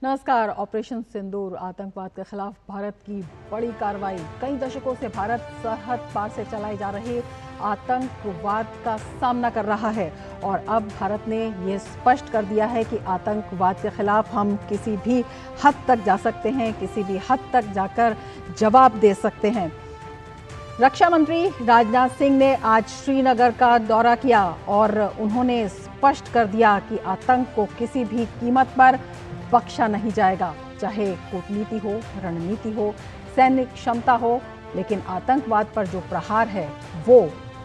नमस्कार। ऑपरेशन सिंदूर आतंकवाद के खिलाफ भारत की बड़ी कार्रवाई। कई दशकों से भारत सरहद पार से चलाए जा रहे आतंकवाद का सामना कर रहा है और अब भारत ने ये स्पष्ट कर दिया है कि आतंकवाद के खिलाफ हम किसी भी हद तक जा सकते हैं, किसी भी हद तक जाकर जवाब दे सकते हैं। रक्षा मंत्री राजनाथ सिंह ने आज श्रीनगर का दौरा किया और उन्होंने स्पष्ट कर दिया कि आतंक को किसी भी कीमत पर बख्शा नहीं जाएगा, चाहे कूटनीति हो, रणनीति हो, सैन्य क्षमता हो, लेकिन आतंकवाद पर जो प्रहार है वो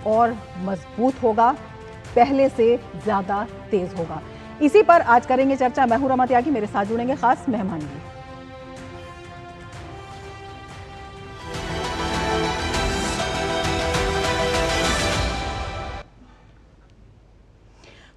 और मजबूत होगा, पहले से ज्यादा तेज होगा। इसी पर आज करेंगे चर्चा। मैं हूं रमा त्यागी, मेरे साथ जुड़ेंगे खास मेहमान भी।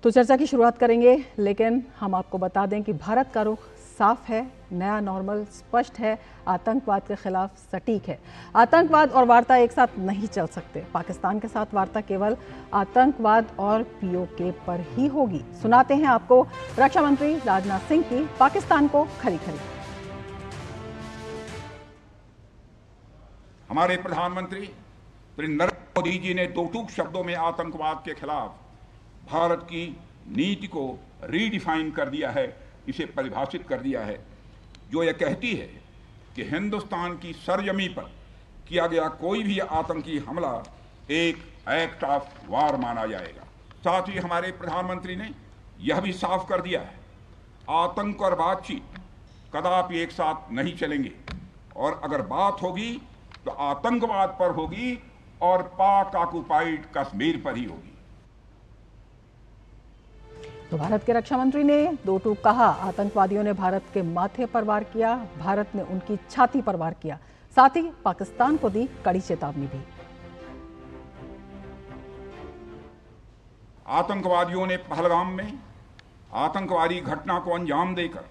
तो चर्चा की शुरुआत करेंगे, लेकिन हम आपको बता दें कि भारत का रुख साफ है, नया नॉर्मल स्पष्ट है, आतंकवाद के खिलाफ सटीक है। आतंकवाद और वार्ता एक साथ नहीं चल सकते। पाकिस्तान के साथ वार्ता केवल आतंकवाद और पीओके पर ही होगी। सुनाते हैं आपको रक्षा मंत्री राजनाथ सिंह की पाकिस्तान को खरी खरी। हमारे प्रधानमंत्री नरेंद्र मोदी जी ने दो टूक शब्दों में आतंकवाद के खिलाफ भारत की नीति को रीडिफाइन कर दिया है, इसे परिभाषित कर दिया है, जो यह कहती है कि हिंदुस्तान की सरजमी पर किया गया कोई भी आतंकी हमला एक एक्ट ऑफ वार माना जाएगा। साथ ही हमारे प्रधानमंत्री ने यह भी साफ कर दिया है, आतंक और बातचीत कदापि एक साथ नहीं चलेंगे और अगर बात होगी तो आतंकवाद पर होगी और पाक ऑक्युपाइड कश्मीर पर ही होगी। तो भारत के रक्षा मंत्री ने दो टूक कहा, आतंकवादियों ने भारत के माथे पर वार किया, भारत ने उनकी छाती पर वार किया। साथ ही पाकिस्तान को दी कड़ी चेतावनी भी। आतंकवादियों ने पहलगाम में आतंकवादी घटना को अंजाम देकर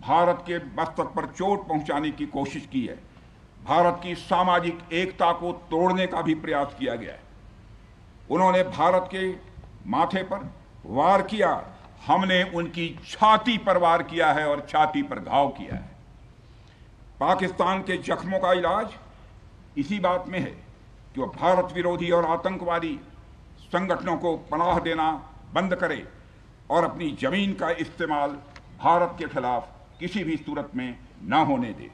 भारत के मस्तक पर चोट पहुंचाने की कोशिश की है। भारत की सामाजिक एकता को तोड़ने का भी प्रयास किया गया है। उन्होंने भारत के माथे पर वार किया, हमने उनकी छाती पर वार किया है और छाती पर घाव किया है। पाकिस्तान के जख्मों का इलाज इसी बात में है कि वह भारत विरोधी और आतंकवादी संगठनों को पनाह देना बंद करे और अपनी जमीन का इस्तेमाल भारत के खिलाफ किसी भी सूरत में न होने दे।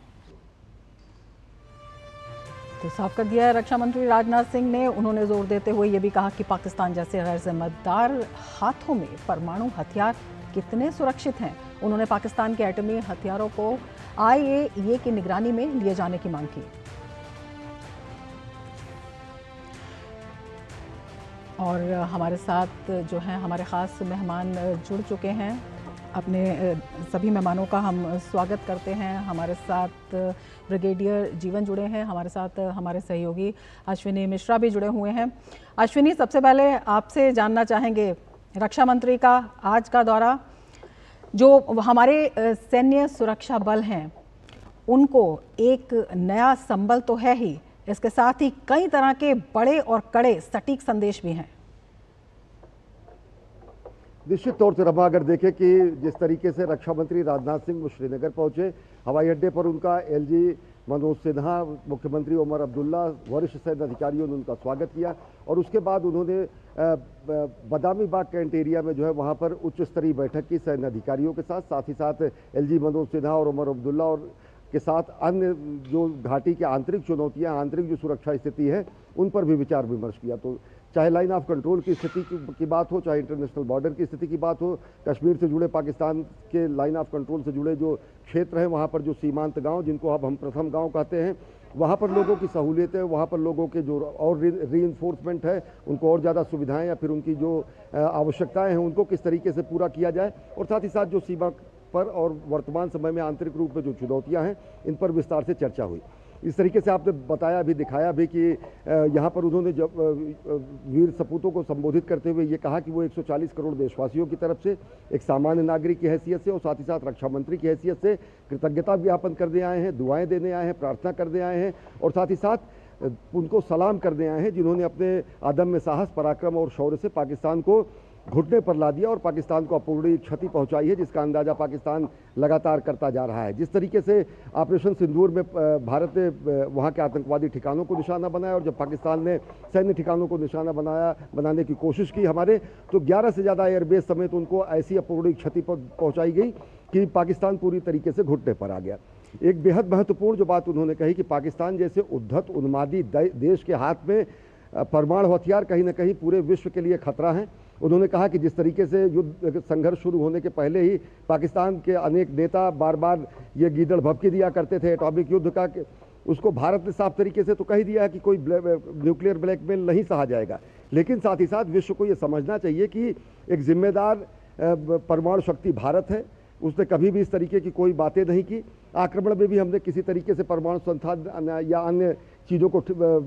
तो साफ कर दिया है रक्षा मंत्री राजनाथ सिंह ने। उन्होंने जोर देते हुए ये भी कहा कि पाकिस्तान जैसे गैर जिम्मेदार हाथों में परमाणु हथियार कितने सुरक्षित हैं। उन्होंने पाकिस्तान के एटमी हथियारों को IAEA की निगरानी में लिए जाने की मांग की। और हमारे साथ जो हैं हमारे खास मेहमान जुड़ चुके हैं। अपने सभी मेहमानों का हम स्वागत करते हैं। हमारे साथ ब्रिगेडियर जीवन जुड़े हैं, हमारे साथ हमारे सहयोगी अश्विनी मिश्रा भी जुड़े हुए हैं। अश्विनी, सबसे पहले आपसे जानना चाहेंगे, रक्षा मंत्री का आज का दौरा, जो हमारे सैन्य सुरक्षा बल हैं उनको एक नया संबल तो है ही, इसके साथ ही कई तरह के बड़े और कड़े सटीक संदेश भी हैं। निश्चित तौर से रमा, अगर देखें कि जिस तरीके से रक्षा मंत्री राजनाथ सिंह श्रीनगर पहुंचे, हवाई अड्डे पर उनका LG मनोज सिन्हा, मुख्यमंत्री उमर अब्दुल्ला, वरिष्ठ सैन्य अधिकारियों ने उनका स्वागत किया और उसके बाद उन्होंने बदामी बाग कैंट एरिया में जो है वहां पर उच्च स्तरीय बैठक की सैन्य अधिकारियों के साथ, साथ ही साथ LG मनोज सिन्हा और उमर अब्दुल्ला और के साथ अन्य जो घाटी की आंतरिक चुनौतियां, आंतरिक जो सुरक्षा स्थिति है उन पर भी विचार विमर्श किया। तो चाहे लाइन ऑफ कंट्रोल की स्थिति की बात हो, चाहे इंटरनेशनल बॉर्डर की स्थिति की बात हो, कश्मीर से जुड़े, पाकिस्तान के लाइन ऑफ कंट्रोल से जुड़े जो क्षेत्र हैं वहाँ पर जो सीमांत गांव, जिनको अब हम प्रथम गांव कहते हैं, वहाँ पर लोगों की सहूलियतें, वहाँ पर लोगों के जो और रीइंफोर्समेंट है, उनको और ज़्यादा सुविधाएं या फिर उनकी जो आवश्यकताएं हैं उनको किस तरीके से पूरा किया जाए, और साथ ही साथ जो सीमा पर और वर्तमान समय में आंतरिक रूप में जो चुनौतियाँ हैं इन पर विस्तार से चर्चा हुई। इस तरीके से आपने बताया भी, दिखाया भी कि यहाँ पर उन्होंने जब वीर सपूतों को संबोधित करते हुए ये कहा कि वो 140 करोड़ देशवासियों की तरफ से एक सामान्य नागरिक की हैसियत से और साथ ही साथ रक्षा मंत्री की हैसियत से कृतज्ञता ज्ञापन करने आए हैं, दुआएं देने आए हैं, प्रार्थना करने आए हैं और साथ ही साथ उनको सलाम करने आए हैं जिन्होंने अपने अदम्य साहस, पराक्रम और शौर्य से पाकिस्तान को घुटने पर ला दिया और पाकिस्तान को अपूरणीय क्षति पहुंचाई है, जिसका अंदाजा पाकिस्तान लगातार करता जा रहा है। जिस तरीके से ऑपरेशन सिंदूर में भारत ने वहां के आतंकवादी ठिकानों को निशाना बनाया और जब पाकिस्तान ने सैन्य ठिकानों को निशाना बनाने की कोशिश की हमारे, तो 11 से ज़्यादा एयरबेस समेत उनको ऐसी अपूरणीय क्षति पहुंचाई गई कि पाकिस्तान पूरी तरीके से घुटने पर आ गया। एक बेहद महत्वपूर्ण जो बात उन्होंने कही कि पाकिस्तान जैसे उद्धत उन्मादी देश के हाथ में परमाणु हथियार कहीं ना कहीं पूरे विश्व के लिए खतरा है। उन्होंने कहा कि जिस तरीके से युद्ध संघर्ष शुरू होने के पहले ही पाकिस्तान के अनेक नेता बार बार ये गीदड़ भभकी दिया करते थे एटॉमिक युद्ध का, उसको भारत ने साफ तरीके से तो कह दिया है कि कोई न्यूक्लियर ब्लैकमेल नहीं सहा जाएगा। लेकिन साथ ही साथ विश्व को ये समझना चाहिए कि एक जिम्मेदार परमाणु शक्ति भारत है, उसने कभी भी इस तरीके की कोई बातें नहीं की। आक्रमण में भी हमने किसी तरीके से परमाणु संसाधन या अन्य चीज़ों को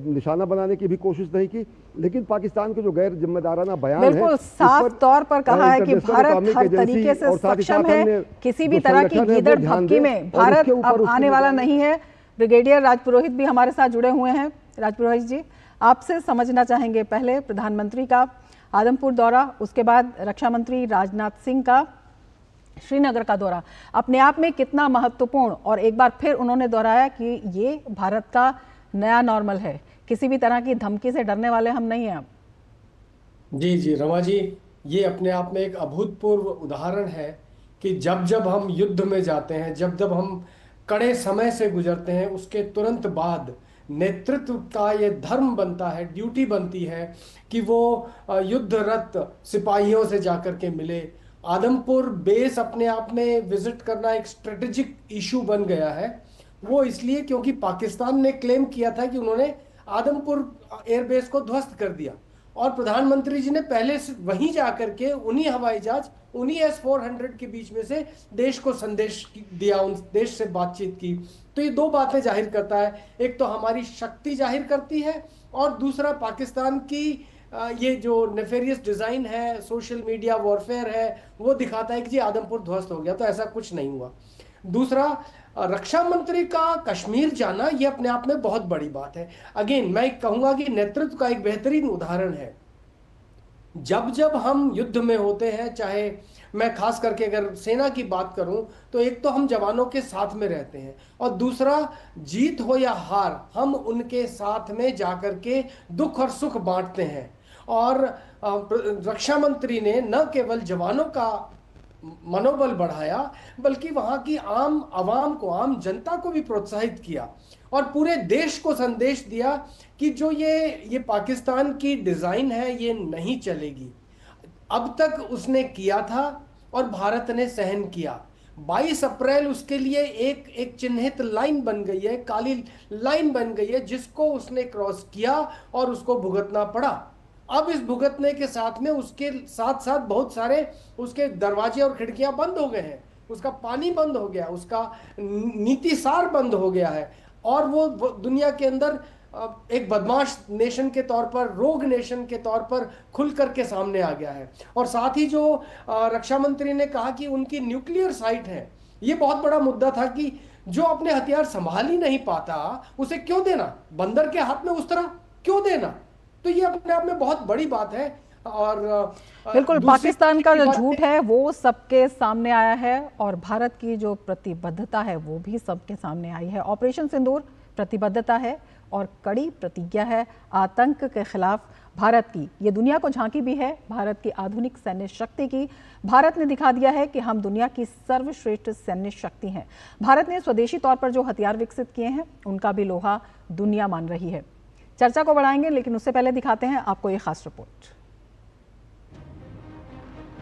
निशाना बनाने की भी कोशिश नहीं की। लेकिन पाकिस्तान के जो गैर जिम्मेदाराना बयान है, बिल्कुल साफ तौर पर कहा है कि भारत हर तरीके से सक्षम है, किसी भी तरह की गीदड़ भभकी में भारत अब आने वाला नहीं है। ब्रिगेडियर राजपुरोहित भी हमारे साथ जुड़े हुए हैं। राजपुरोहित जी, आपसे समझना चाहेंगे, पहले प्रधानमंत्री का आदमपुर दौरा, उसके बाद रक्षा मंत्री राजनाथ सिंह का श्रीनगर का दौरा अपने आप में कितना महत्वपूर्ण, और एक बार फिर उन्होंने दोहराया कि ये भारत का नया नॉर्मल है, किसी भी तरह की धमकी से डरने वाले हम नहीं हैं अब। जी जी रमा जी, ये अपने आप में एक अभूतपूर्व उदाहरण है कि जब जब हम युद्ध में जाते हैं, जब जब हम कड़े समय से गुजरते हैं, उसके तुरंत बाद नेतृत्व का ये धर्म बनता है, ड्यूटी बनती है कि वो युद्धरत सिपाहियों से जाकर के मिले। आदमपुर बेस अपने आप में विजिट करना एक स्ट्रेटेजिक इशू बन गया है। वो इसलिए क्योंकि पाकिस्तान ने क्लेम किया था कि उन्होंने आदमपुर एयरबेस को ध्वस्त कर दिया, और प्रधानमंत्री जी ने पहले से वहीं जाकर के उन्हीं हवाई जहाज, उन्हीं S-400 के बीच में से देश को संदेश दिया, उन देश से बातचीत की। तो ये दो बातें जाहिर करता है, एक तो हमारी शक्ति जाहिर करती है, और दूसरा पाकिस्तान की ये जो नेफेरियस डिजाइन है, सोशल मीडिया वॉरफेयर है, वो दिखाता है कि जी आदमपुर ध्वस्त हो गया। तो ऐसा कुछ नहीं हुआ। दूसरा, रक्षा मंत्री का कश्मीर जाना ये अपने आप में बहुत बड़ी बात है। अगेन मैं कहूंगा कि नेतृत्व का एक बेहतरीन उदाहरण है। जब जब हम युद्ध में होते हैं, चाहे मैं खास करके अगर सेना की बात करूं, तो एक तो हम जवानों के साथ में रहते हैं, और दूसरा जीत हो या हार हम उनके साथ में जाकर के दुख और सुख बांटते हैं। और रक्षा मंत्री ने न केवल जवानों का मनोबल बढ़ाया, बल्कि वहां की आम आवाम को, आम जनता को भी प्रोत्साहित किया, और पूरे देश को संदेश दिया कि जो ये पाकिस्तान की डिजाइन है ये नहीं चलेगी। अब तक उसने किया था और भारत ने सहन किया। 22 अप्रैल उसके लिए एक चिन्हित लाइन बन गई है, काली लाइन बन गई है, जिसको उसने क्रॉस किया और उसको भुगतना पड़ा। अब इस भुगतने के साथ में उसके साथ साथ बहुत सारे उसके दरवाजे और खिड़कियां बंद हो गए हैं, उसका पानी बंद हो गया, उसका नीतिसार बंद हो गया है, और वो दुनिया के अंदर एक बदमाश नेशन के तौर पर, रोग नेशन के तौर पर खुल करके सामने आ गया है। और साथ ही जो रक्षा मंत्री ने कहा कि उनकी न्यूक्लियर साइट है, ये बहुत बड़ा मुद्दा था कि जो अपने हथियार संभाल ही नहीं पाता उसे क्यों देना, बंदर के हाथ में उस तरह क्यों देना। तो ये अपने आप में बहुत बड़ी बात है। और बिल्कुल पाकिस्तान का जो झूठ है वो सबके सामने आया है, और भारत की जो प्रतिबद्धता है वो भी सबके सामने आई है। ऑपरेशन सिंदूर प्रतिबद्धता है और कड़ी प्रतिज्ञा है आतंक के खिलाफ भारत की। ये दुनिया को झांकी भी है भारत की आधुनिक सैन्य शक्ति की। भारत ने दिखा दिया है कि हम दुनिया की सर्वश्रेष्ठ सैन्य शक्ति हैं। भारत ने स्वदेशी तौर पर जो हथियार विकसित किए हैं उनका भी लोहा दुनिया मान रही है। चर्चा को बढ़ाएंगे, लेकिन उससे पहले दिखाते हैं आपको ये खास रिपोर्ट।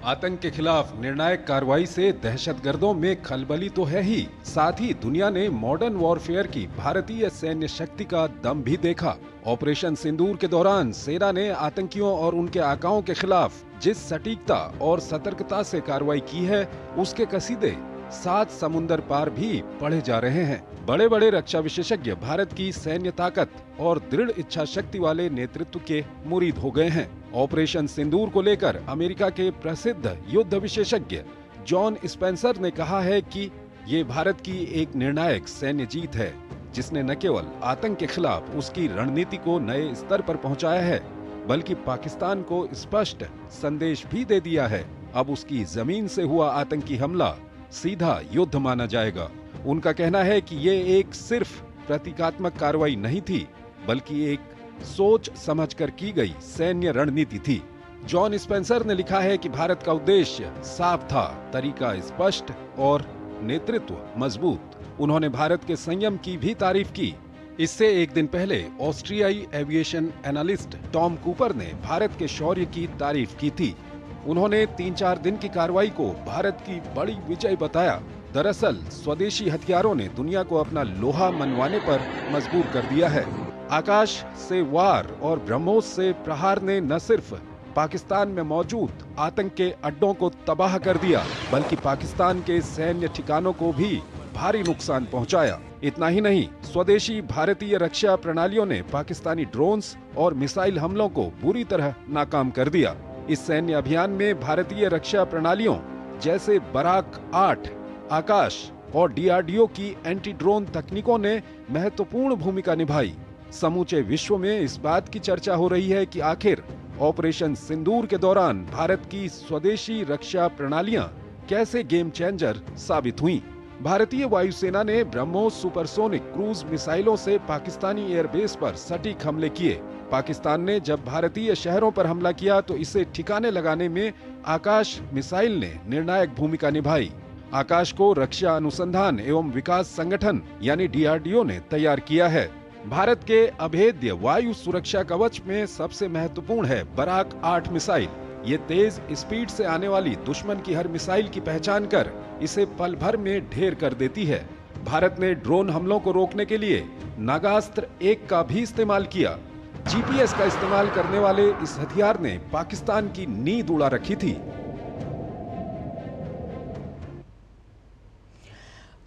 आतंक के खिलाफ निर्णायक कार्रवाई से दहशतगर्दों में खलबली तो है ही, साथ ही दुनिया ने मॉडर्न वॉरफेयर की भारतीय सैन्य शक्ति का दम भी देखा। ऑपरेशन सिंदूर के दौरान सेना ने आतंकियों और उनके आकाओं के खिलाफ जिस सटीकता और सतर्कता से कार्रवाई की है, उसके कसीदे 7 समुंदर पार भी पढ़े जा रहे हैं। बड़े बड़े रक्षा विशेषज्ञ भारत की सैन्य ताकत और दृढ़ इच्छा शक्ति वाले नेतृत्व के मुरीद हो गए हैं। ऑपरेशन सिंदूर को लेकर अमेरिका के प्रसिद्ध युद्ध विशेषज्ञ जॉन स्पेंसर ने कहा है कि ये भारत की एक निर्णायक सैन्य जीत है, जिसने न केवल आतंक के खिलाफ उसकी रणनीति को नए स्तर पर पहुंचाया है, बल्कि पाकिस्तान को स्पष्ट संदेश भी दे दिया है। अब उसकी जमीन से हुआ आतंकी हमला सीधा युद्ध माना जाएगा। उनका कहना है कि ये एक सिर्फ प्रतीकात्मक कार्रवाई नहीं थी, बल्कि एक सोच समझकर की गई सैन्य रणनीति थी। जॉन स्पेंसर ने लिखा है कि भारत का उद्देश्य साफ था, तरीका स्पष्ट और नेतृत्व मजबूत। उन्होंने भारत के संयम की भी तारीफ की। इससे एक दिन पहले ऑस्ट्रियाई एविएशन एनालिस्ट टॉम कूपर ने भारत के शौर्य की तारीफ की थी। उन्होंने 3-4 दिन की कार्रवाई को भारत की बड़ी विजय बताया। दरअसल स्वदेशी हथियारों ने दुनिया को अपना लोहा मनवाने पर मजबूर कर दिया है। आकाश से वार और ब्रह्मोस से प्रहार ने न सिर्फ पाकिस्तान में मौजूद आतंक के अड्डों को तबाह कर दिया, बल्कि पाकिस्तान के सैन्य ठिकानों को भी भारी नुकसान पहुंचाया। इतना ही नहीं, स्वदेशी भारतीय रक्षा प्रणालियों ने पाकिस्तानी ड्रोन्स और मिसाइल हमलों को बुरी तरह नाकाम कर दिया। इस सैन्य अभियान में भारतीय रक्षा प्रणालियों जैसे बराक 8, आकाश और डीआरडीओ की एंटी ड्रोन तकनीकों ने महत्वपूर्ण भूमिका निभाई। समूचे विश्व में इस बात की चर्चा हो रही है कि आखिर ऑपरेशन सिंदूर के दौरान भारत की स्वदेशी रक्षा प्रणालियां कैसे गेम चेंजर साबित हुईं। भारतीय वायुसेना ने ब्रह्मोस सुपरसोनिक क्रूज मिसाइलों से पाकिस्तानी एयरबेस पर सटीक हमले किए। पाकिस्तान ने जब भारतीय शहरों पर हमला किया तो इसे ठिकाने लगाने में आकाश मिसाइल ने निर्णायक भूमिका निभाई। आकाश को रक्षा अनुसंधान एवं विकास संगठन यानी डीआरडीओ ने तैयार किया है। भारत के अभेद्य वायु सुरक्षा कवच में सबसे महत्वपूर्ण है बराक 8 मिसाइल। ये तेज स्पीड से आने वाली दुश्मन की हर मिसाइल की पहचान कर इसे पल भर में ढेर कर देती है। भारत ने ड्रोन हमलों को रोकने के लिए नागास्त्र 1 का भी इस्तेमाल किया। जीपीएस का इस्तेमाल करने वाले इस हथियार ने पाकिस्तान की नींद उड़ा रखी थी।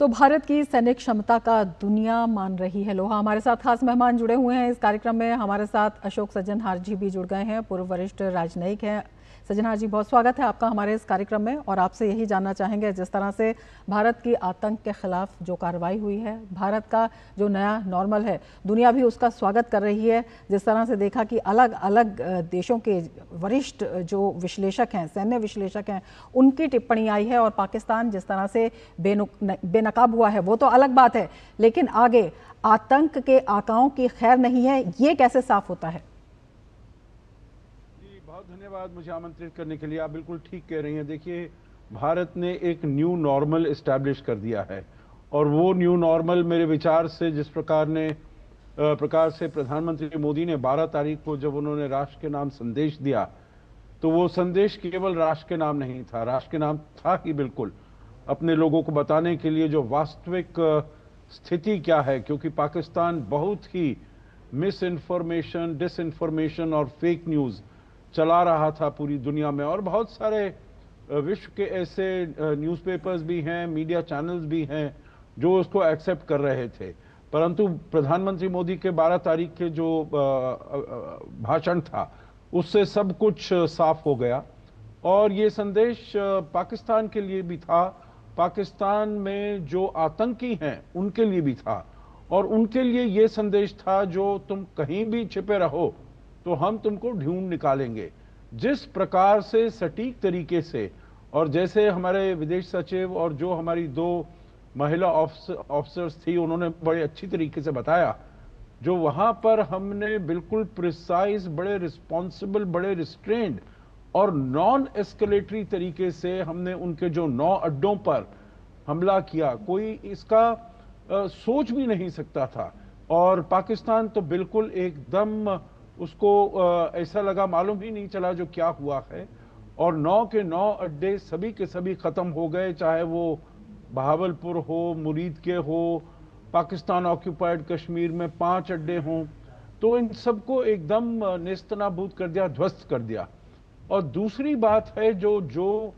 तो भारत की सैनिक क्षमता का दुनिया मान रही है लोहा। हमारे साथ खास मेहमान जुड़े हुए हैं इस कार्यक्रम में। हमारे साथ अशोक सज्जनहार जी भी जुड़ गए हैं, पूर्व वरिष्ठ राजनयिक हैं। सज्जनहार जी, बहुत स्वागत है आपका हमारे इस कार्यक्रम में। और आपसे यही जानना चाहेंगे, जिस तरह से भारत की आतंक के खिलाफ जो कार्रवाई हुई है, भारत का जो नया नॉर्मल है, दुनिया भी उसका स्वागत कर रही है। जिस तरह से देखा कि अलग अलग देशों के वरिष्ठ जो विश्लेषक हैं, सैन्य विश्लेषक हैं, उनकी टिप्पणी आई है। और पाकिस्तान जिस तरह से बेनकाब हुआ है वो तो अलग बात है, लेकिन आगे आतंक के आकाओं की खैर नहीं है, ये कैसे साफ होता है? बहुत धन्यवाद मुझे आमंत्रित करने के लिए। आप बिल्कुल ठीक कह रही हैं। देखिए, भारत ने एक न्यू नॉर्मल एस्टैब्लिश कर दिया है, और वो न्यू नॉर्मल मेरे विचार से जिस प्रकार से प्रधानमंत्री मोदी ने 12 तारीख को जब उन्होंने राष्ट्र के नाम संदेश दिया, तो वो संदेश केवल राष्ट्र के नाम नहीं था, राष्ट्र के नाम था ही बिल्कुल अपने लोगों को बताने के लिए जो वास्तविक स्थिति क्या है। क्योंकि पाकिस्तान बहुत ही मिस इन्फॉर्मेशन, डिसइंफॉर्मेशन और फेक न्यूज़ चला रहा था पूरी दुनिया में। और बहुत सारे विश्व के ऐसे न्यूज़पेपर्स भी हैं, मीडिया चैनल्स भी हैं जो उसको एक्सेप्ट कर रहे थे। परंतु प्रधानमंत्री मोदी के 12 तारीख के जो भाषण था, उससे सब कुछ साफ हो गया। और ये संदेश पाकिस्तान के लिए भी था, पाकिस्तान में जो आतंकी हैं उनके लिए भी था। और उनके लिए ये संदेश था, जो तुम कहीं भी छिपे रहो तो हम तुमको ढूंढ निकालेंगे। जिस प्रकार से सटीक तरीके से, और जैसे हमारे विदेश सचिव और जो हमारी 2 महिला ऑफिसर्स थी, उन्होंने बड़े अच्छी तरीके से बताया, जो वहां पर हमने बिल्कुल प्रिसाइज, बड़े रिस्पॉन्सिबल, बड़े रिस्ट्रेंड और नॉन एस्केलेटरी तरीके से हमने उनके जो 9 अड्डों पर हमला किया, कोई इसका सोच भी नहीं सकता था। और पाकिस्तान तो बिल्कुल एकदम उसको ऐसा लगा, मालूम ही नहीं चला जो क्या हुआ है। और 9 के 9 अड्डे सभी के सभी खत्म हो गए, चाहे वो बहावलपुर हो, मुरीद के हो, पाकिस्तान ऑक्यूपाइड कश्मीर में 5 अड्डे हों, तो इन सबको एकदम नेस्तनाबूद कर दिया, ध्वस्त कर दिया। और दूसरी बात है जो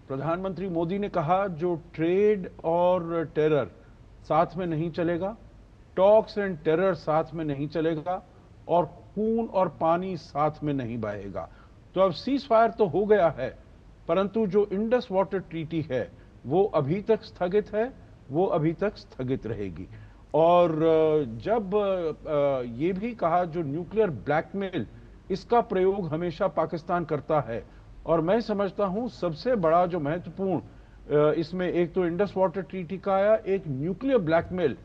प्रधानमंत्री मोदी ने कहा, जो ट्रेड और टेरर साथ में नहीं चलेगा, टॉक्स एंड टेरर साथ में नहीं चलेगा, और खून और पानी साथ में नहीं बहेगा। तो अब सीज फायर तो हो गया है, परंतु जो इंडस वाटर ट्रीटी है वो अभी तक स्थगित है, वो अभी तक स्थगित रहेगी। और जब ये भी कहा, जो न्यूक्लियर ब्लैकमेल इसका प्रयोग हमेशा पाकिस्तान करता है। और मैं समझता हूं सबसे बड़ा जो महत्वपूर्ण इसमें एक तो इंडस वाटर ट्रीटी का आया, एक न्यूक्लियर ब्लैकमेल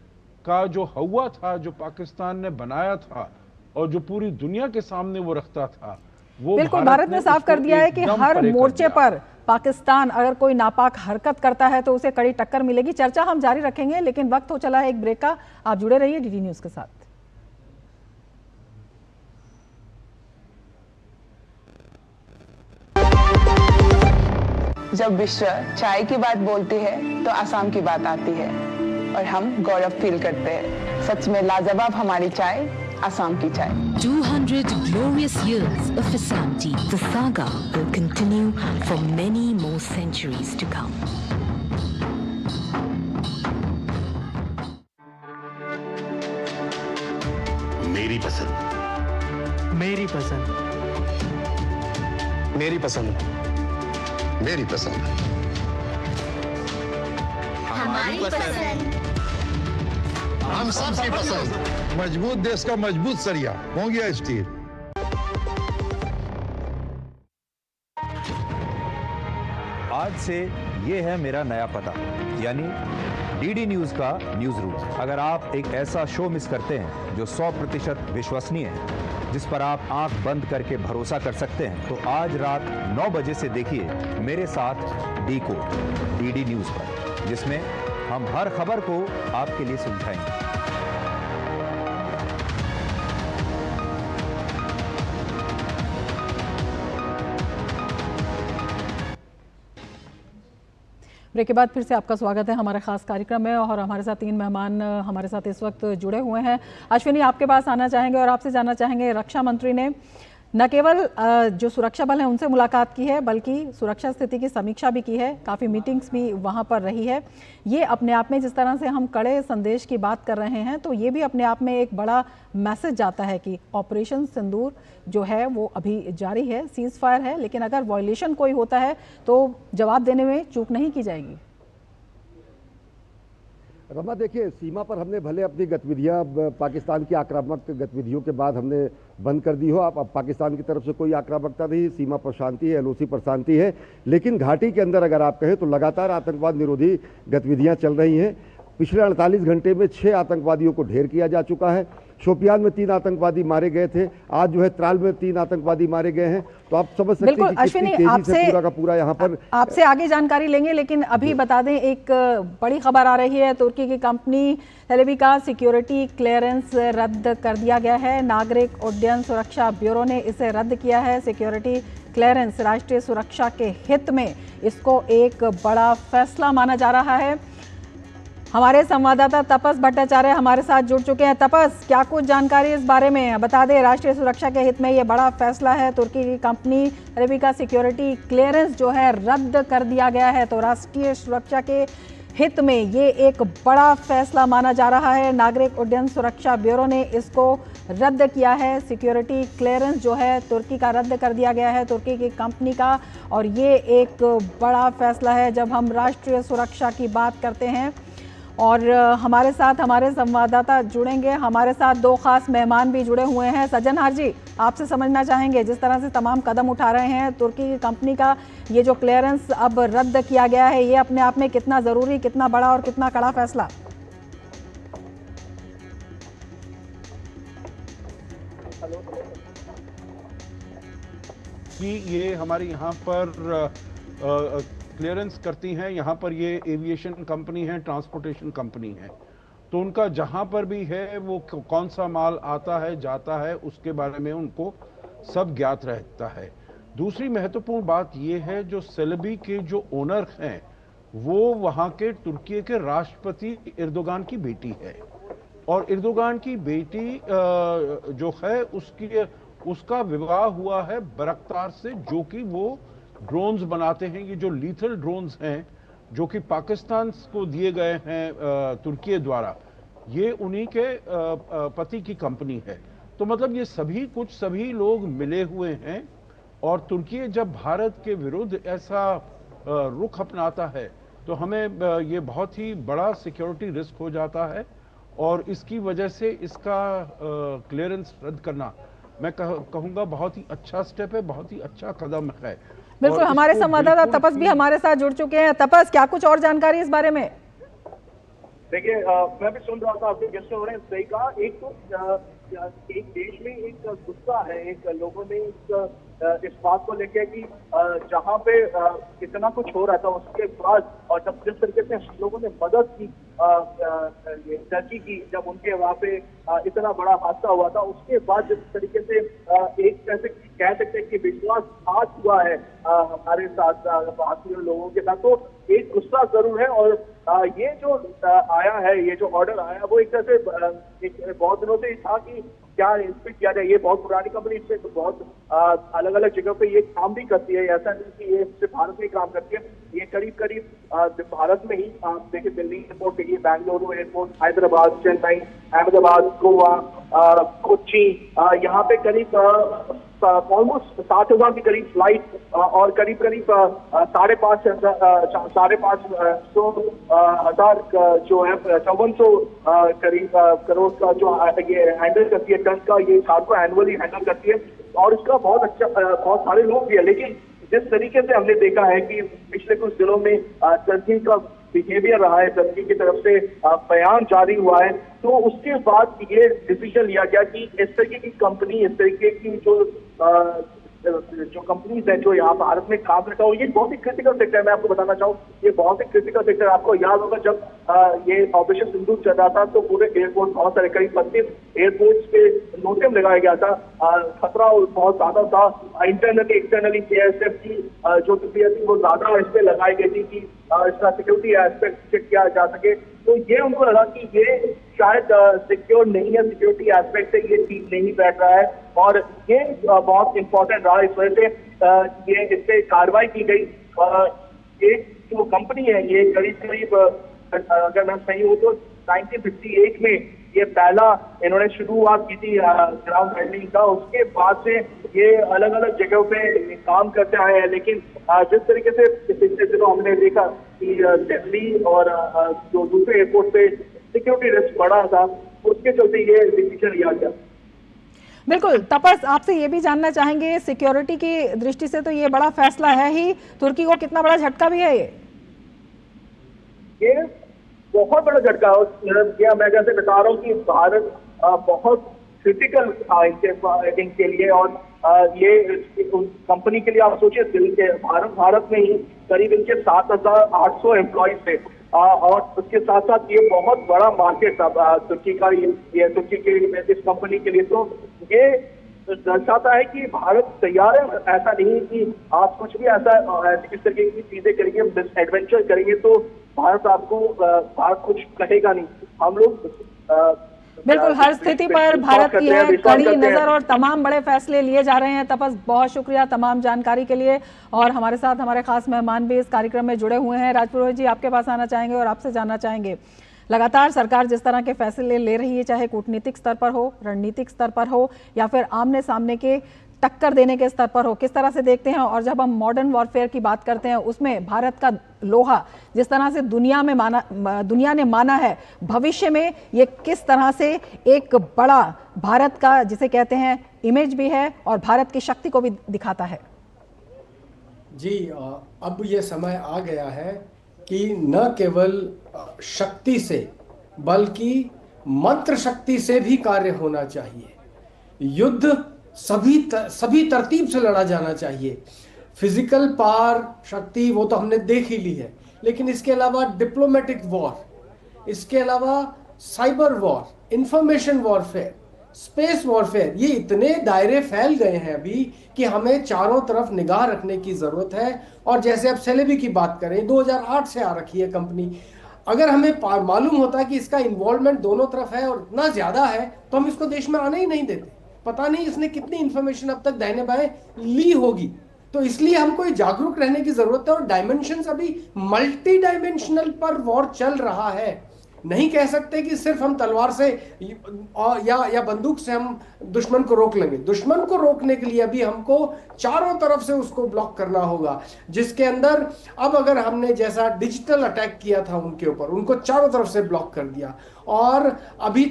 का जो हुआ था, जो पाकिस्तान ने बनाया था और जो पूरी दुनिया के सामने वो रखता था, वो बिल्कुल भारत ने साफ कर दिया है कि हर मोर्चे पर पाकिस्तान अगर कोई नापाक हरकत करता है तो उसे कड़ी टक्कर मिलेगी। चर्चा हम जारी रखेंगे, लेकिन वक्त हो चला है एक ब्रेक का। आप जुड़े रहिए डीडी न्यूज के साथ। जब विश्व चाय की बात बोलती है तो असम की बात आती है और हम गौरव फील करते हैं। सच में लाजवाब हमारी चाय, असम की चाय। 200 glorious years of Assam tea. The saga will continue for many more centuries to come. मेरी पसंद, मेरी पसंद, मेरी पसंद, मेरी पसंद, हमारी पसंद, हम सबकी पसंद। मजबूत देश का मजबूत सरिया हो गया स्टील। आज से ये है मेरा नया पता, यानी डीडी न्यूज का न्यूज रूम। अगर आप एक ऐसा शो मिस करते हैं जो 100% विश्वसनीय है, जिस पर आप आंख बंद करके भरोसा कर सकते हैं, तो आज रात 9 बजे से देखिए मेरे साथ डी कोड डीडी न्यूज पर, जिसमें हम हर खबर को आपके लिए सुलझाएंगे। ब्रेक के बाद फिर से आपका स्वागत है हमारे खास कार्यक्रम में। और हमारे साथ 3 मेहमान हमारे साथ इस वक्त जुड़े हुए हैं। अश्विनी, आपके पास आना चाहेंगे और आपसे जानना चाहेंगे, रक्षा मंत्री ने न केवल जो सुरक्षा बल हैं उनसे मुलाकात की है, बल्कि सुरक्षा स्थिति की समीक्षा भी की है, काफ़ी मीटिंग्स भी वहां पर रही है। ये अपने आप में, जिस तरह से हम कड़े संदेश की बात कर रहे हैं, तो ये भी अपने आप में एक बड़ा मैसेज जाता है कि ऑपरेशन सिंदूर जो है वो अभी जारी है, सीज फायर है, लेकिन अगर वायलेशन कोई होता है तो जवाब देने में चूक नहीं की जाएगी। रमा, देखिए, सीमा पर हमने भले अपनी गतिविधियां पाकिस्तान की आक्रामक गतिविधियों के बाद हमने बंद कर दी हो। अब पाकिस्तान की तरफ से कोई आक्रामकता नहीं, सीमा पर शांति है, एलओसी पर शांति है। लेकिन घाटी के अंदर अगर आप कहें तो लगातार आतंकवाद निरोधी गतिविधियां चल रही हैं। पिछले 48 घंटे में 6 आतंकवादियों को ढेर किया जा चुका है। शोपियान में 3 आतंकवादी मारे गए थे, आज जो है त्राल में 3 आतंकवादी मारे गए हैं। तो आप समझ सकते हैं कि कितनी तेजी से पूरा का पूरा यहाँ पर आपसे आगे जानकारी लेंगे, लेकिन अभी बता दें एक बड़ी खबर आ रही है। तुर्की की कंपनी टेलेबी का सिक्योरिटी क्लियरेंस रद्द कर दिया गया है। नागरिक उड्डयन सुरक्षा ब्यूरो ने इसे रद्द किया है। सिक्योरिटी क्लियरेंस राष्ट्रीय सुरक्षा के हित में इसको एक बड़ा फैसला माना जा रहा है। हमारे संवाददाता तपस भट्टाचार्य हमारे साथ जुड़ चुके हैं। तपस, क्या कुछ जानकारी इस बारे में बता दें? राष्ट्रीय सुरक्षा के हित में ये बड़ा फैसला है, तुर्की की कंपनी टेलेबी का सिक्योरिटी क्लियरेंस जो है रद्द कर दिया गया है, तो राष्ट्रीय सुरक्षा के हित में ये एक बड़ा फैसला माना जा रहा है। नागरिक उड्डयन सुरक्षा ब्यूरो ने इसको रद्द किया है। सिक्योरिटी क्लियरेंस जो है तुर्की का रद्द कर दिया गया है, तुर्की की कंपनी का, और ये एक बड़ा फैसला है जब हम राष्ट्रीय सुरक्षा की बात करते हैं। और हमारे साथ हमारे संवाददाता जुड़ेंगे, हमारे साथ 2 खास मेहमान भी जुड़े हुए हैं। सज्जनहार जी, आपसे समझना चाहेंगे, जिस तरह से तमाम कदम उठा रहे हैं तुर्की की कंपनी का, ये जो क्लियरेंस अब रद्द किया गया है, ये अपने आप में कितना ज़रूरी, कितना बड़ा और कितना कड़ा फैसला? कि ये हमारे यहाँ पर क्लियरेंस करती हैं, यहाँ पर ये एविएशन कंपनी है, ट्रांसपोर्टेशन कंपनी है, तो उनका जहाँ पर भी है वो कौन सा माल आता है जाता है उसके बारे में उनको सब ज्ञात रहता है। दूसरी महत्वपूर्ण बात ये है, जो सेलेबी के जो ओनर हैं वो वहाँ के तुर्की के राष्ट्रपति एर्दोगान की बेटी है, और एर्दोगान की बेटी जो है उसका विवाह हुआ है बरकतार से, जो कि वो ड्रोन्स बनाते हैं। ये जो लीथल ड्रोन्स हैं जो कि पाकिस्तान को दिए गए हैं तुर्की द्वारा, ये उन्हीं के पति की कंपनी है। तो मतलब ये सभी लोग मिले हुए हैं, और तुर्की जब भारत के विरुद्ध ऐसा रुख अपनाता है तो हमें ये बहुत ही बड़ा सिक्योरिटी रिस्क हो जाता है, और इसकी वजह से इसका क्लियरेंस रद्द करना मैं कहूँगा बहुत ही अच्छा स्टेप है, बहुत ही अच्छा कदम है। बिल्कुल, हमारे संवाददाता तपस भी हमारे साथ जुड़ चुके हैं। तपस, क्या कुछ और जानकारी इस बारे में? देखिए, मैं भी सुन रहा था आपके गेस्ट ने सही कहा। एक तो एक देश में एक गुस्सा है, एक लोगों में इस बात को लेकर कि जहाँ पे इतना कुछ हो रहा था उसके बाद, और जब जिस तरीके से हम लोगों ने मदद की टर्की की, जब उनके वहाँ पे इतना बड़ा हादसा हुआ था, उसके बाद जिस तरीके से एक तरह से कह सकते हैं कि विश्वासघात हुआ है हमारे साथ, भारतीय लोगों के साथ, तो एक गुस्सा जरूर है। और ये जो आया है, ये जो ऑर्डर आया, वो एक तरह से बहुत दिनों से था कि क्या इस पे किया जाए। ये बहुत पुरानी कंपनी, इस पे तो बहुत अलग अलग जगह पे ये काम भी करती है, ऐसा नहीं कि ये सिर्फ भारत में ही काम करती है। ये करीब करीब भारत में ही आप देखिए, दिल्ली एयरपोर्ट के लिए, बेंगलुरु एयरपोर्ट, हैदराबाद, चेन्नई, अहमदाबाद, गोवा, कोच्चि, यहाँ पे करीब ऑलमोस्ट 60,000 के करीब फ्लाइट और करीब 550 जो है 5400 करीब करोड़ का जो ये हैंडल करती है, टन का ये कार्गो एनुअली हैंडल करती है। और इसका बहुत अच्छा, बहुत सारे लोग भी है। लेकिन जिस तरीके से हमने देखा है कि पिछले कुछ दिनों में टर्की का बिहेवियर रहा है, टर्की की तरफ से बयान जारी हुआ है, तो उसके बाद ये डिसीजन लिया गया कि इस तरीके की कंपनी, इस तरीके की जो कंपनीज है जो यहाँ भारत में काम करता हो, ये बहुत ही क्रिटिकल सेक्टर है। मैं आपको बताना चाहूँ, ये बहुत ही क्रिटिकल सेक्टर है। आपको याद होगा जब ये ऑपरेशन सिंदूर चल रहा था, तो पूरे एयरपोर्ट, बहुत सारे करीब 32 एयरपोर्ट्स पे नोटिस लगाया गया था। खतरा बहुत ज्यादा था। इंटरनली एक्सटर्नली सीआईएसएफ की जो तैयारी थी वो ज्यादा इस पे लगाई गई थी कि इसका सिक्योरिटी एस्पेक्ट चेक किया जा सके। तो ये उनको लगा कि ये शायद सिक्योर नहीं है, सिक्योरिटी एस्पेक्ट से ये ठीक नहीं बैठ रहा है, और ये बहुत इंपॉर्टेंट रहा। इस वजह से ये इस पे कार्रवाई की गई। एक जो कंपनी है, ये करीब अगर मैं सही हूँ तो 1958 में ये पहला इन्होंने शुरुआत की थी ग्राउंड हैंडलिंग का। उसके बाद से ये अलग अलग जगहों पे काम करते आए हैं। लेकिन जिस तरीके से पिछले दिनों हमने देखा कि दिल्ली और जो दूसरे एयरपोर्ट पे सिक्योरिटी रिस्क बढ़ा था, उसके चलते ये डिसीजन लिया गया। बिल्कुल तपस, आपसे ये भी जानना चाहेंगे, सिक्योरिटी की दृष्टि से तो ये बड़ा फैसला है ही, तुर्की को कितना बड़ा झटका भी है ये बहुत बड़ा झटका है। मैं जैसे बता रहा हूँ कि भारत बहुत क्रिटिकल था इनके लिए, और ये कंपनी के लिए आप सोचिए, दिल्ली के भारत में ही करीब इनके 7,800 एम्प्लॉइज थे, और उसके साथ साथ ये बहुत बड़ा मार्केट था तुर्की का, ये तुर्की के इस कंपनी के लिए। तो ये दर्शाता है कि भारत तैयार है। ऐसा नहीं कि आप कुछ भी ऐसा इस तरीके की चीजें करेंगे, एडवेंचर करेंगे तो भारत कुछ कहेगा नहीं। हम लोग बिल्कुल हर स्थिति पर भारत की है कड़ी नजर, और तमाम बड़े फैसले लिए जा रहे हैं। तपस, बहुत शुक्रिया तमाम जानकारी के लिए। और हमारे साथ हमारे खास मेहमान भी इस कार्यक्रम में जुड़े हुए हैं। राजपुरोहित जी, आपके पास आना चाहेंगे और आपसे जानना चाहेंगे, लगातार सरकार जिस तरह के फैसले ले रही है, चाहे कूटनीतिक स्तर पर हो, रणनीतिक स्तर पर हो, या फिर आमने सामने के टक्कर देने के स्तर पर हो, किस तरह से देखते हैं? और जब हम मॉडर्न वॉरफेयर की बात करते हैं, उसमें भारत का लोहा जिस तरह से दुनिया ने माना है, भविष्य में ये किस तरह से एक बड़ा भारत का, जिसे कहते हैं, इमेज भी है और भारत की शक्ति को भी दिखाता है? जी, अब ये समय आ गया है कि न केवल शक्ति से बल्कि मंत्र शक्ति से भी कार्य होना चाहिए। युद्ध सभी तरतीब से लड़ा जाना चाहिए। फिजिकल पावर शक्ति वो तो हमने देख ही ली है, लेकिन इसके अलावा डिप्लोमेटिक वॉर, इसके अलावा cyber war, information warfare, space warfare, ये इतने दायरे फैल गए हैं अभी कि हमें चारों तरफ निगाह रखने की जरूरत है। और जैसे अब सेलेबी की बात करें, 2008 से आ रखी है कंपनी। अगर हमें मालूम होता कि इसका इन्वॉल्वमेंट दोनों तरफ है और इतना ज्यादा है, तो हम इसको देश में आने ही नहीं देते। पता नहीं इसने कितनी इंफॉर्मेशन अब तक दाहिने बाएं ली होगी। तो इसलिए हमको जागरूक रहने की जरूरत है। और डायमेंशंस अभी मल्टी डायमेंशनल पर वॉर चल रहा है। नहीं कह सकते कि सिर्फ हम तलवार से या बंदूक से हम दुश्मन को रोक लेंगे। दुश्मन को रोकने के लिए अभी हमको चारों तरफ से उसको ब्लॉक करना होगा, जिसके अंदर अब अगर हमने जैसा डिजिटल अटैक किया था उनके ऊपर, उनको चारों तरफ से ब्लॉक कर दिया, और अभी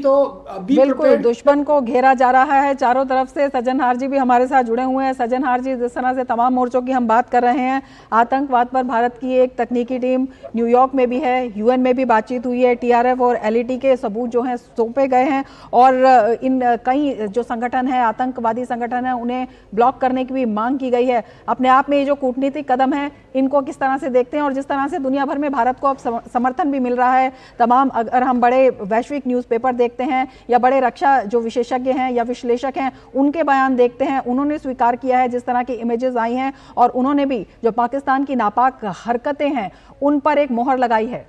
बिल्कुल दुश्मन को घेरा जा रहा है चारों तरफ से। सज्जनहार जी भी हमारे साथ जुड़े हुए हैं। सज्जनहार जी, जिस तरह से तमाम मोर्चों की हम बात कर रहे हैं, आतंकवाद पर भारत की एक तकनीकी टीम न्यूयॉर्क में भी है, यूएन में भी बातचीत हुई है, टीआरएफ और एलईटी के सबूत जो हैं सौंपे गए हैं और इन कई जो संगठन है, आतंकवादी संगठन है, उन्हें ब्लॉक करने की भी मांग की गई है। अपने आप में ये जो कूटनीतिक कदम है, इनको किस तरह से देखते हैं और जिस तरह से दुनिया भर में भारत को अब समर्थन भी मिल रहा है, तमाम अगर हम बड़े वैश्विक न्यूज़पेपर देखते हैं या बड़े रक्षा जो विशेषज्ञ हैं या विश्लेषक हैं उनके बयान देखते हैं, उन्होंने स्वीकार किया है जिस तरह की इमेजेस आई हैं और उन्होंने भी जो पाकिस्तान की नापाक हरकतें हैं उन पर एक मोहर लगाई है।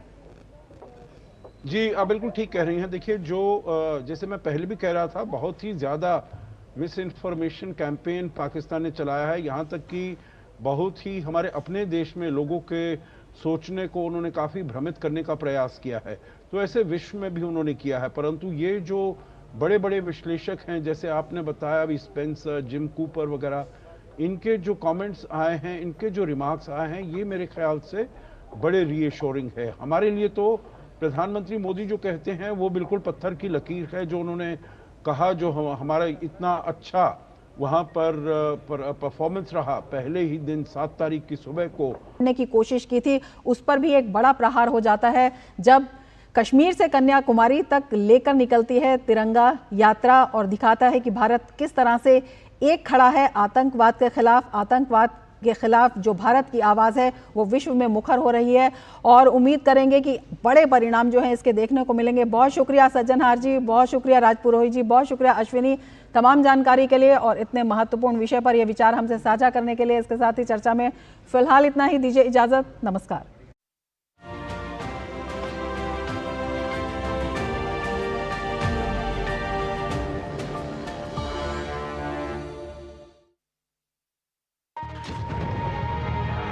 जी, आप बिल्कुल ठीक कह रही हैं। देखिए, जो जैसे मैं पहले भी कह रहा था, बहुत ही ज़्यादा मिस इन्फॉर्मेशन कैंपेन पाकिस्तान ने चलाया है। यहाँ तक कि बहुत ही हमारे अपने देश में लोगों के सोचने को उन्होंने काफ़ी भ्रमित करने का प्रयास किया है। तो ऐसे विश्व में भी उन्होंने किया है। परंतु ये जो बड़े बड़े विश्लेषक हैं, जैसे आपने बताया अभी स्पेंसर, जिम कूपर वगैरह, इनके जो कमेंट्स आए हैं, इनके जो रिमार्क्स आए हैं, ये मेरे ख्याल से बड़े रीएश्योरिंग है हमारे लिए। तो प्रधानमंत्री मोदी जो कहते हैं वो बिल्कुल पत्थर की लकीर है। जो उन्होंने कहा, जो हमारा इतना अच्छा वहाँ पर परफॉर्मेंस रहा पहले ही दिन 7 तारीख की सुबह को करने की कोशिश की थी, उस पर भी एक बड़ा प्रहार हो जाता है जब कश्मीर से कन्याकुमारी तक लेकर निकलती है तिरंगा यात्रा और दिखाता है कि भारत किस तरह से एक खड़ा है आतंकवाद के खिलाफ। आतंकवाद के खिलाफ जो भारत की आवाज़ है वो विश्व में मुखर हो रही है और उम्मीद करेंगे कि बड़े परिणाम जो हैं इसके देखने को मिलेंगे। बहुत शुक्रिया सज्जनहार जी, बहुत शुक्रिया राजपुरोहित जी, बहुत शुक्रिया अश्विनी, तमाम जानकारी के लिए और इतने महत्वपूर्ण विषय पर ये विचार हमसे साझा करने के लिए। इसके साथ ही चर्चा में फिलहाल इतना ही, दीजिए इजाज़त, नमस्कार।